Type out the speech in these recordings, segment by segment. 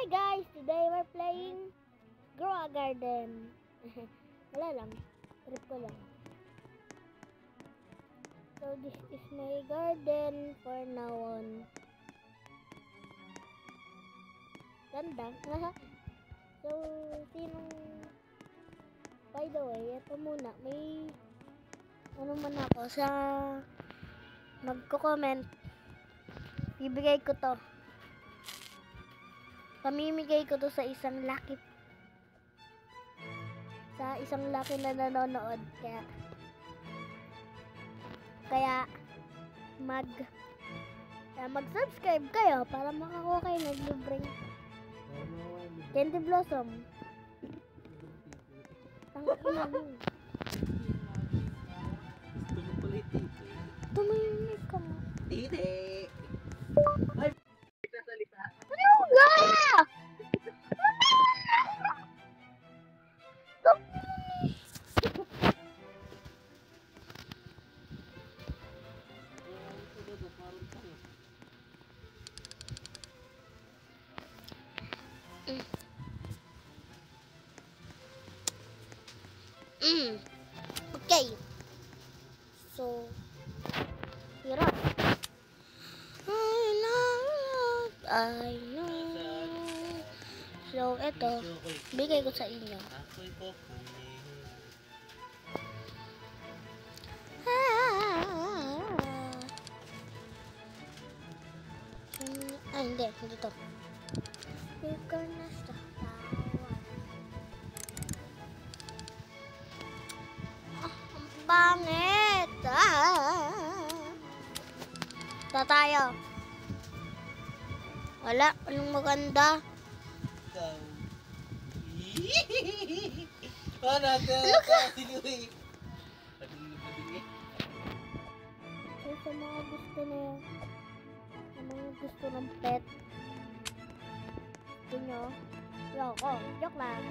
guys! Today we're playing Grow a Garden. Wala lang. Trip ko lang. So this is my garden for now on. Ganda. So, sinong... By the way, ito muna. May... Ano man ako sa... Magko-comment. Bibigay ko to. Pamimigay ko to sa isang lucky na nanonood. Kaya mag-subscribe kayo para makakuha kayo ng libreng Candy Blossom. Tanggap mo namin. Gusto mo pala itito. Tumahimik ka mo. Tite! Ay! Nagsasalita. Ano ga? Okay. So, hirap. I know. So, ito. Bigay ko sa inyo. Ako'y kukunin. Hindi. Hindi to. We're gonna stop. Ang pangit! Ito tayo. Wala. Anong maganda? Ikaw. Ano ka? Sinuwi. Pading-pading eh. So, sa mga gusto na sa mga gusto ng pet, gusto nyo, joke lang.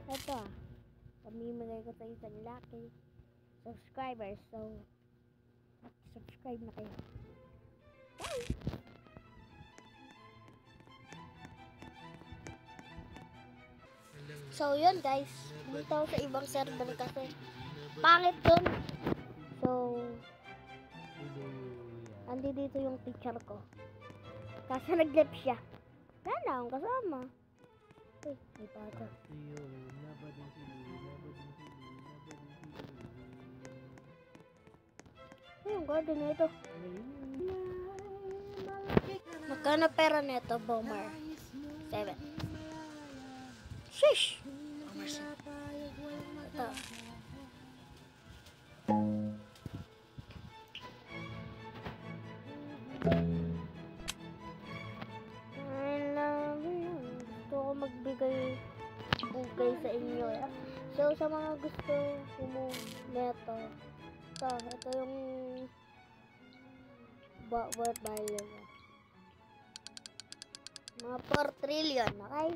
Ito, pamimigay ko sa isang lucky subscribers. So, subscribe na kayo. Bye! So, yun guys. Dito sa ibang server kasi pangit dun. So, andi dito yung teacher ko. Kasi nag-lip siya. Wala na akong kasama. Uy, may bata. Yung garden na ito. Magkano pera nito, Bomber? 7. Shish! Bomber 7. Ito. Magbigay sa inyo. So, sa mga gusto mo neto, ito yung worth value mga 4 trillion, okay?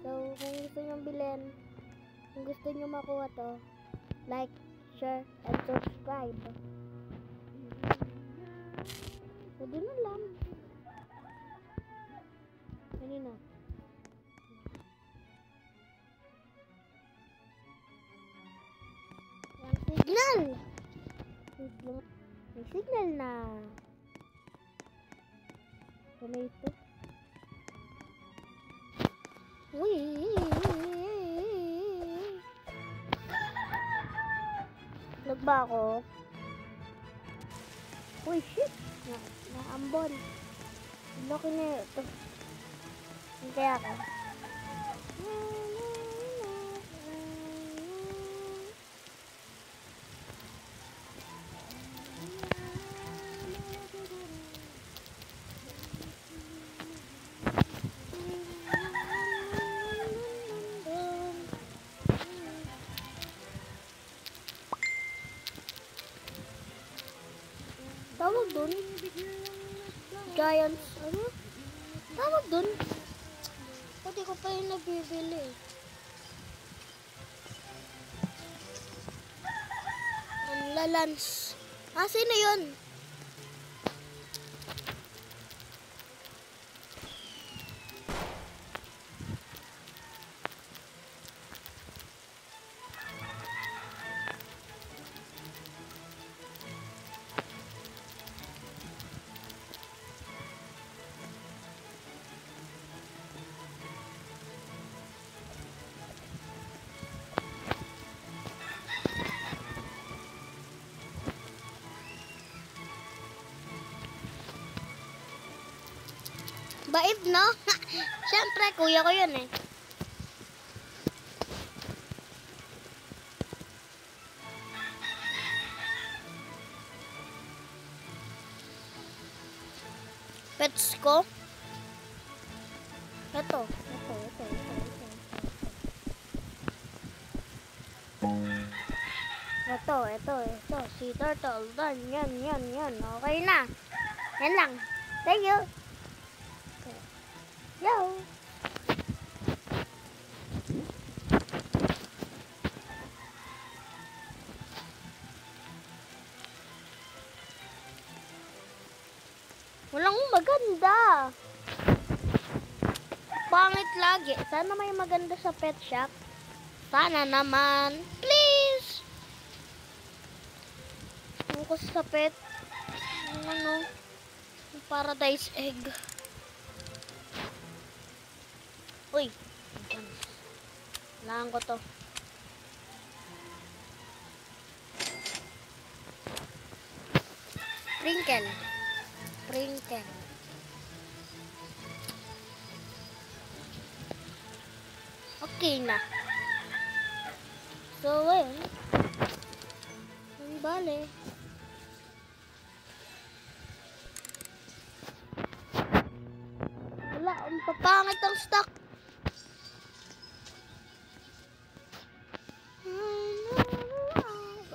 So, kung gusto nyo bilhin, kung gusto nyo makuha to, like, share, and subscribe. So, doon na lang. Ano na? Signal! May signal na. Tomato. Uy! Nagba ako. Uy, shit! Naambon. Laki na ito. Kaya ako. Tawag dun? Giants, ano? Tawag dun? Pati ko pa yung nabibili. Ang lalans. Sino yun? Bait, no? Siyempre, kuya ko yun eh. Pets ko. Ito. Ito. Si Turtle. Yan. Okay na. Yan lang. Thank you. Yo. Walang maganda. Pangit lagi. Sana may maganda sa pet shop. Sana naman. Please. Ano ko sa pet? Ano? Paradise egg. Uy. Kailangan ko to. Sprinkle. Okay na. So, ayun. Ang bale. Wala, ang papangit ang stock.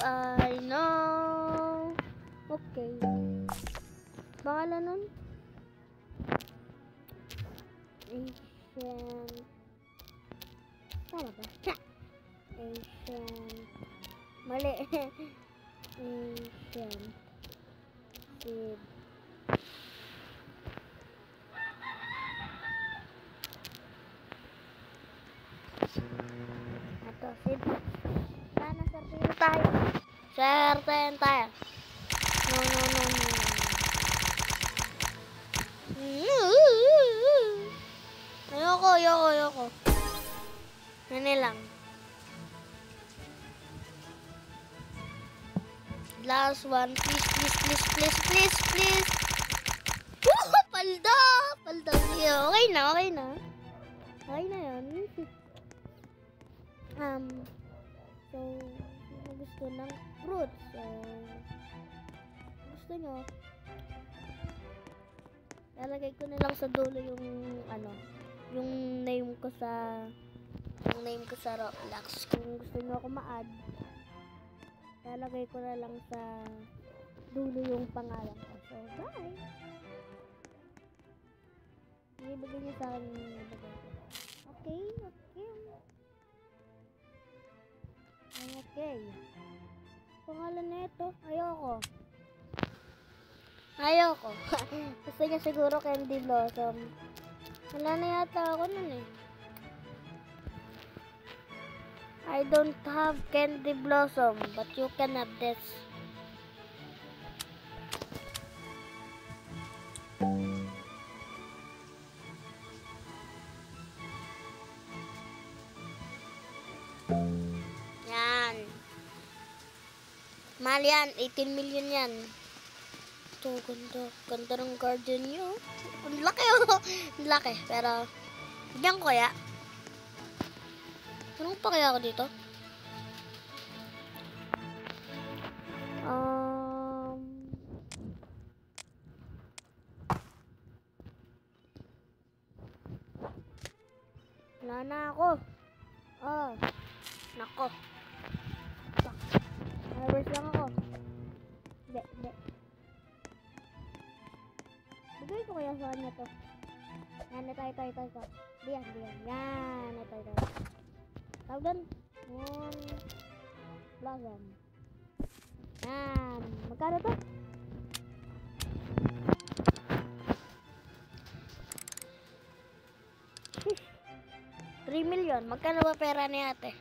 I know. Okay. Pangalan nun? Ancient. Tama ba? Ancient. Mali. Ancient. Seed. Ito, seed. Sana certain tayo. No. Ayoko. Yan lang. Last one. Please. Palda. Okay na. Okay na yun. So, gusto ng fruits. So, gusto nyo, lalagay ko na lang sa dulo yung name ko sa Roblox. Kung gusto nyo ako ma-add, lalagay ko na lang sa dulo yung pangalan ko. So, bye! Ibigay nyo sa akin yung nabagay ko. Okay. Pangalan na ito. Ayoko. Gusto niya siguro Candy Blossom. Wala na yata ako nun eh. I don't have Candy Blossom, but you can have this. Yan. Mahal yan. 18 million yan. Ito, ganda. Ganda ng garden nyo. Ang laki oh. Ang laki. Pero, bigyan ko kaya. Anong pa kaya ako dito? Wala na ako. Nako. Nervous lang ako. Hindi. Bigay ko kaya sa kanya to. Yan, ito. Diyan. Yan, ito. Tawag doon. Blossom. Yan. Magkano to? $3 million. Magkano ba pera ni ate?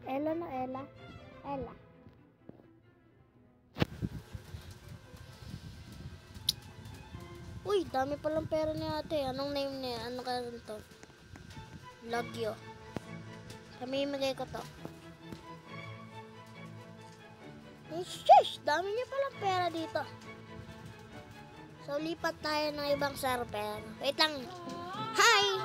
Ella. Uy, dami palang pera ni ate. Anong name niya? Ano kaya ito? Lagyo. Pamimigay ko to. Shush! Dami niya palang pera dito. So, lipat tayo ng ibang server. Wait lang. Hi!